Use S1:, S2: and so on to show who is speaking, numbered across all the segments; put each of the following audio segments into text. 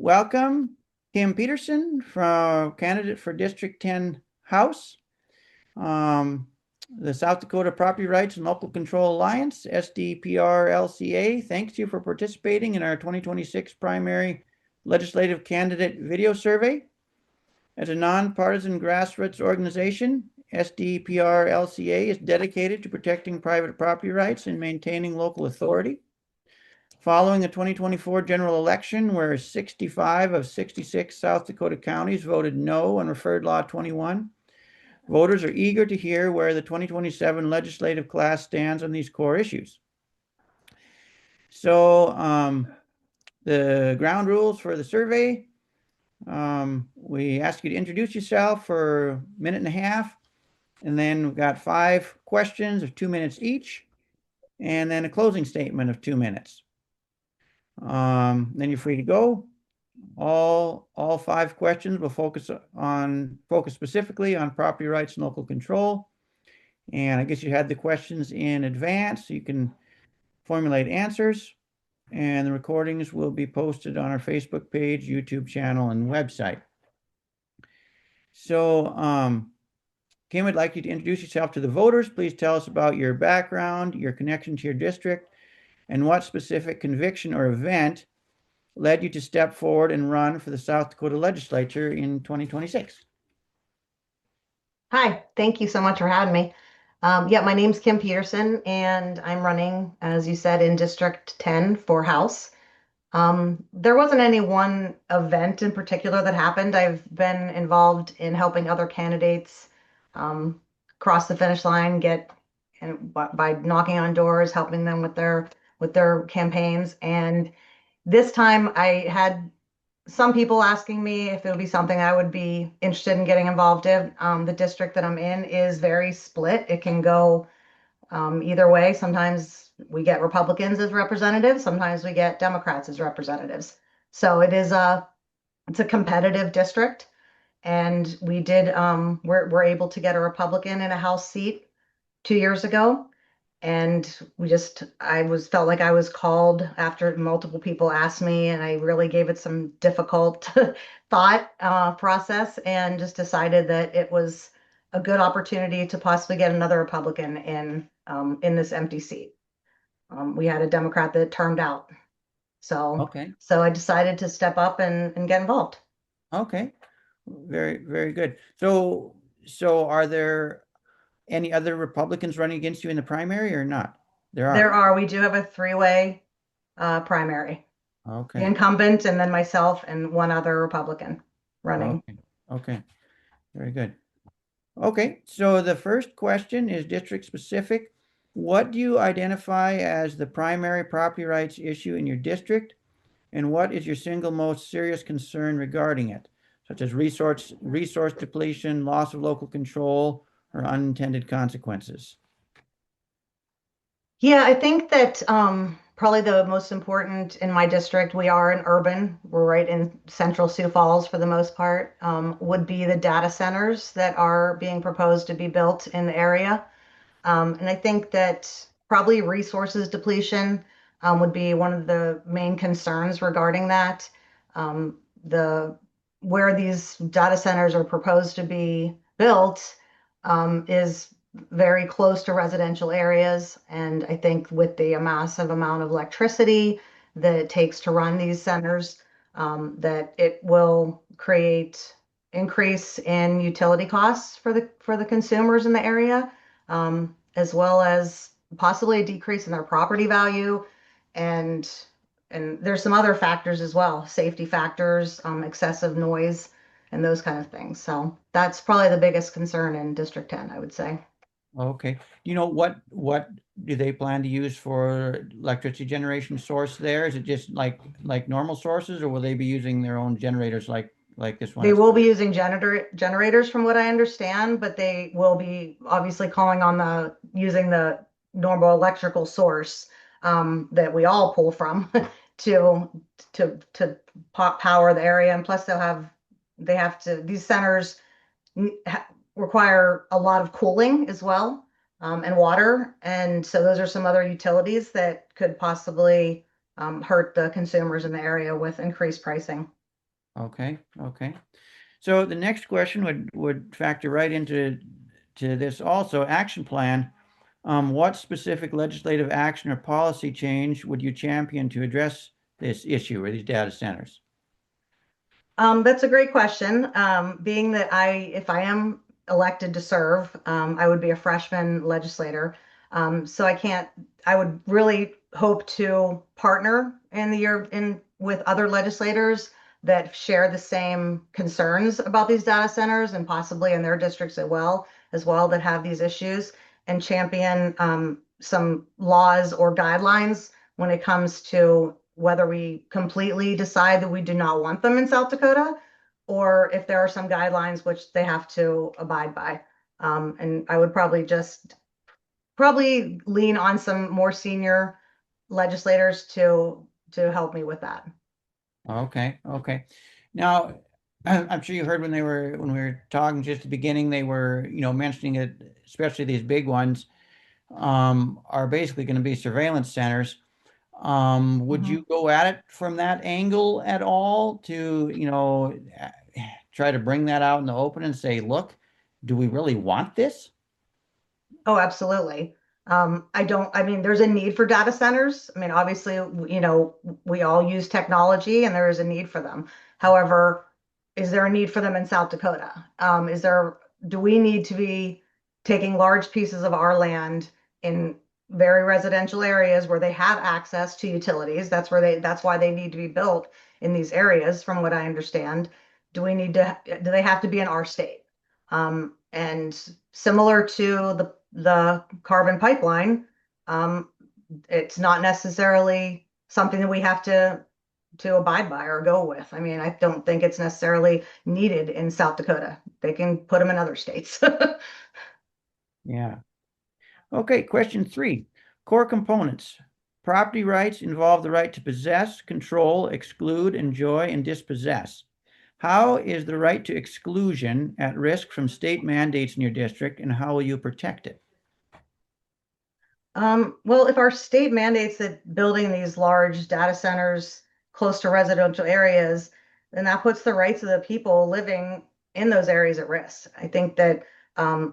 S1: welcome Kim Petterson, candidate for District 10 House. The South Dakota Property Rights and Local Control Alliance, SDPR-LCA, thanks you for participating in our 2026 primary legislative candidate video survey. As a nonpartisan grassroots organization, SDPR-LCA is dedicated to protecting private property rights and maintaining local authority. Following the 2024 general election, where 65 of 66 South Dakota counties voted no on Referred Law 21, voters are eager to hear where the 2027 legislative class stands on these core issues. So the ground rules for the survey, we ask you to introduce yourself for a minute and a half, and then we've got 5 questions of 2 minutes each, and then a closing statement of 2 minutes. Then you're free to go. All 5 questions will focus specifically on property rights and local control. And I guess you had the questions in advance, so you can formulate answers. And the recordings will be posted on our Facebook page, YouTube channel, and website. So, Kim, I'd like you to introduce yourself to the voters. Please tell us about your background, your connection to your district, and what specific conviction or event led you to step forward and run for the South Dakota legislature in 2026.
S2: Hi, thank you so much for having me. Yeah, my name's Kim Petterson, and I'm running, as you said, in District 10 for House. There wasn't any one event in particular that happened. I've been involved in helping other candidates cross the finish line, by knocking on doors, helping them with their campaigns. And this time I had some people asking me if it would be something I would be interested in getting involved in. The district that I'm in is very split. It can go either way. Sometimes we get Republicans as representatives. Sometimes we get Democrats as representatives. So it's a competitive district. And we're able to get a Republican in a House seat 2 years ago. And felt like I was called after multiple people asked me, and I really gave it some difficult thought process, and just decided that it was a good opportunity to possibly get another Republican in this empty seat. We had a Democrat that turned out. So I decided to step up and get involved.
S1: Okay. Very, very good. So are there any other Republicans running against you in the primary or not?
S2: There are. We do have a 3-way primary.
S1: Okay.
S2: The incumbent, and then myself and one other Republican running.
S1: Okay. Very good. Okay. So the first question is district specific. What do you identify as the primary property rights issue in your district? And what is your single most serious concern regarding it, such as resource depletion, loss of local control, or unintended consequences?
S2: Yeah, I think that probably the most important in my district, we are an urban, we're right in central Sioux Falls for the most part, would be the data centers that are being proposed to be built in the area. And I think that probably resources depletion would be one of the main concerns regarding that. Where these data centers are proposed to be built is very close to residential areas. And I think with the massive amount of electricity that it takes to run these centers, that it will create increase in utility costs for the consumers in the area, as well as possibly a decrease in their property value. And there's some other factors as well, safety factors, excessive noise, and those kind of things. So that's probably the biggest concern in District 10, I would say.
S1: Okay. You know, what do they plan to use for electricity generation source there? Is it just like normal sources, or will they be using their own generators like this one?
S2: They will be using generators from what I understand, but they will be obviously calling on using the normal electrical source that we all pull from to power the area. And plus these centers require a lot of cooling as well, and water. And so those are some other utilities that could possibly hurt the consumers in the area with increased pricing.
S1: Okay, okay. So the next question would factor right into this also. Action plan. What specific legislative action or policy change would you champion to address this issue or these data centers?
S2: That's a great question. Being that if I am elected to serve, I would be a freshman legislator. So I would really hope to partner in the year in with other legislators that share the same concerns about these data centers and possibly in their districts as well that have these issues and champion some laws or guidelines when it comes to whether we completely decide that we do not want them in South Dakota, or if there are some guidelines which they have to abide by. And I would probably lean on some more senior legislators to help me with that.
S1: Okay, okay. Now, I'm sure you heard when we were talking just at the beginning, they were, mentioning it, especially these big ones, are basically going to be surveillance centers. Would
S2: Mhm.
S1: you go at it from that angle at all to, try to bring that out in the open and say, look, do we really want this?
S2: Oh, absolutely. I mean, there's a need for data centers. I mean, obviously, we all use technology and there is a need for them. However, is there a need for them in South Dakota? Do we need to be taking large pieces of our land in very residential areas where they have access to utilities? That's why they need to be built in these areas, from what I understand. Do they have to be in our state? And similar to the carbon pipeline, um, it's not necessarily something that we have to abide by or go with. I mean, I don't think it's necessarily needed in South Dakota. They can put them in other states.
S1: Yeah. Okay, question three. Core components. Property rights involve the right to possess, control, exclude, enjoy, and dispossess. How is the right to exclusion at risk from state mandates in your district, and how will you protect it?
S2: Well, if our state mandates that building these large data centers close to residential areas, then that puts the rights of the people living in those areas at risk. I think that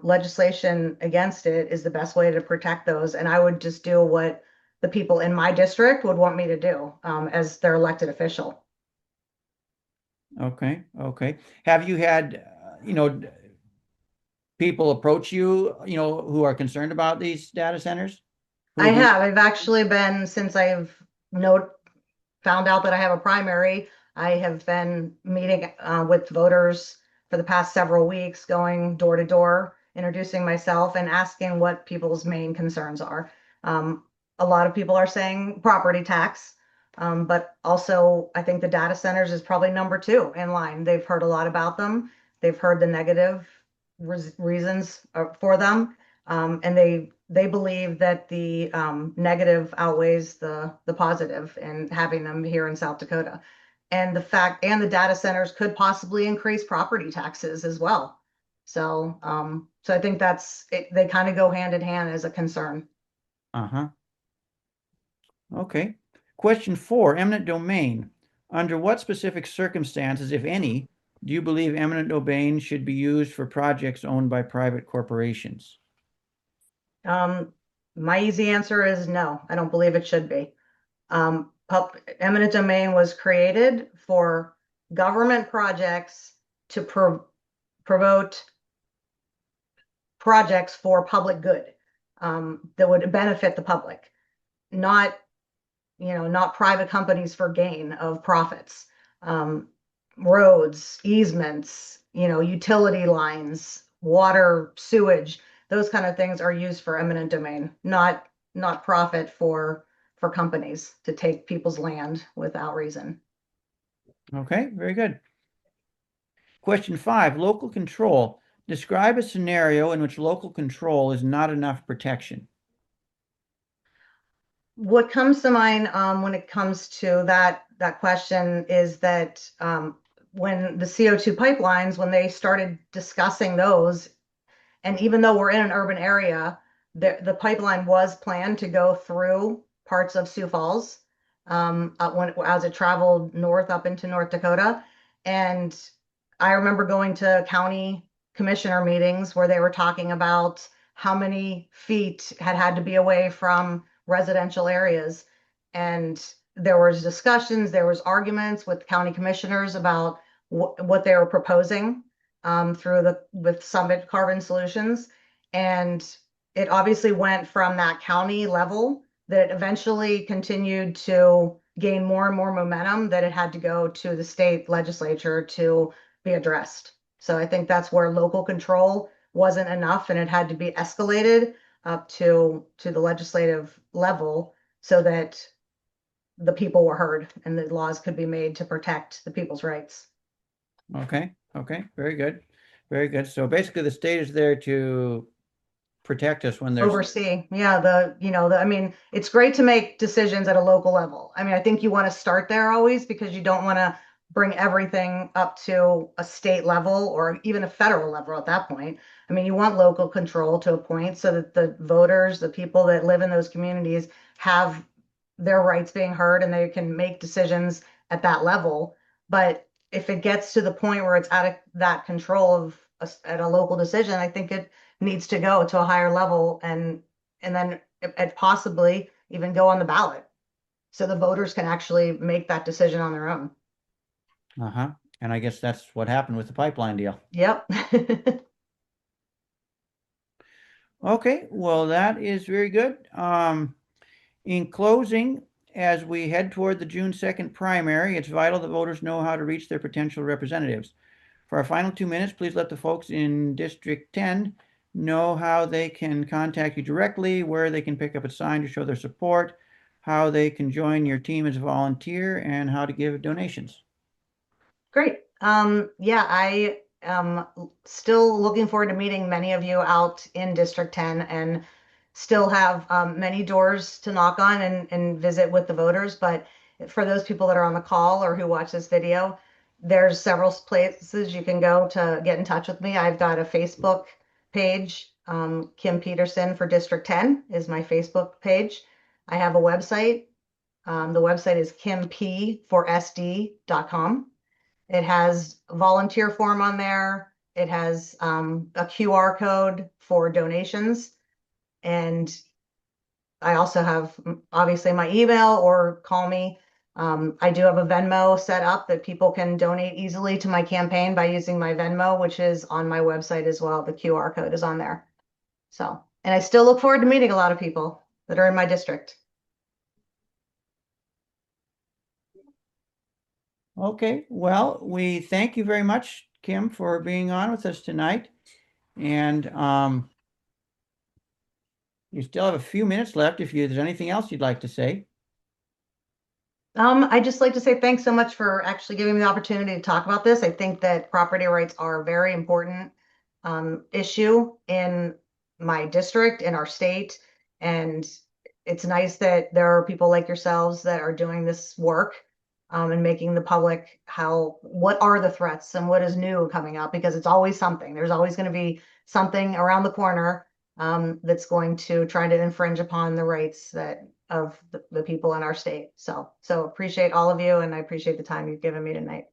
S2: legislation against it is the best way to protect those. And I would just do what the people in my district would want me to do as their elected official.
S1: Okay, okay. Have you had, people approach you, who are concerned about these data centers? Who
S2: I
S1: have you?
S2: have. I've actually been, since I've no found out that I have a primary, I have been meeting with voters for the past several weeks, going door to door, introducing myself and asking what people's main concerns are. Um, a lot of people are saying property tax, but also I think the data centers is probably number two in line. They've heard a lot about them. They've heard the negative reasons for them, and they believe that the negative outweighs the positive in having them here in South Dakota. And the data centers could possibly increase property taxes as well. So I think that's it. They kind of go hand in hand as a concern.
S1: Uh-huh. Okay. Question four, eminent domain. Under what specific circumstances, if any, do you believe eminent domain should be used for projects owned by private corporations?
S2: Um, my easy answer is no. I don't believe it should be. Eminent domain was created for government projects to promote projects for public good, that would benefit the public, not not private companies for gain of profits. Um, Roads, easements, utility lines, water, sewage, those kind of things are used for eminent domain, not profit for companies to take people's land without reason.
S1: Okay, very good. Question five, local control. Describe a scenario in which local control is not enough protection.
S2: What comes to mind when it comes to that question is that when the CO2 pipelines, when they started discussing those, and even though we're in an urban area, the pipeline was planned to go through parts of Sioux Falls, as it traveled north up into North Dakota. And I remember going to county commissioner meetings where they were talking about how many feet had to be away from residential areas. And there was discussions, there was arguments with county commissioners about what they were proposing through the with Summit Carbon Solutions. And it obviously went from that county level that it eventually continued to gain more and more momentum that it had to go to the state legislature to be addressed. So I think that's where local control wasn't enough and it had to be escalated up to the legislative level so that the people were heard and the laws could be made to protect the people's rights.
S1: Okay. Okay. Very good. Very good. So basically, the state is there to protect us when there's.
S2: Oversee. Yeah, I mean, it's great to make decisions at a local level. I mean, I think you want to start there always because you don't want to bring everything up to a state level or even a federal level at that point. I mean, you want local control to a point so that the voters, the people that live in those communities have their rights being heard and they can make decisions at that level. But if it gets to the point where it's out of that control of at a local decision, I think it needs to go to a higher level and then it possibly even go on the ballot so the voters can actually make that decision on their own.
S1: Uh-huh. And I guess that's what happened with the pipeline deal.
S2: Yep.
S1: Okay, well, that is very good. In closing, as we head toward the June 2nd primary, it's vital that voters know how to reach their potential representatives. For our final 2 minutes, please let the folks in District 10 know how they can contact you directly, where they can pick up a sign to show their support, how they can join your team as a volunteer, and how to give donations.
S2: Great. Yeah, I am still looking forward to meeting many of you out in District 10 and still have many doors to knock on and visit with the voters. But for those people that are on the call or who watch this video, there's several places you can go to get in touch with me. I've got a Facebook page, Kim Petterson for District 10 is my Facebook page. I have a website. The website is kimp4sd.com. It has a volunteer form on there. It has a QR code for donations. And I also have obviously my email or call me. I do have a Venmo set up that people can donate easily to my campaign by using my Venmo, which is on my website as well. The QR code is on there. So, and I still look forward to meeting a lot of people that are in my district.
S1: Okay, well, we thank you very much, Kim, for being on with us tonight. And you still have a few minutes left if there's anything else you'd like to say.
S2: I'd just like to say thanks so much for actually giving me the opportunity to talk about this. I think that property rights are a very important issue in my district, in our state. And it's nice that there are people like yourselves that are doing this work and making the public what are the threats and what is new coming up, because it's always something. There's always going to be something around the corner that's going to try to infringe upon the rights of the people in our state. So appreciate all of you and I appreciate the time you've given me tonight.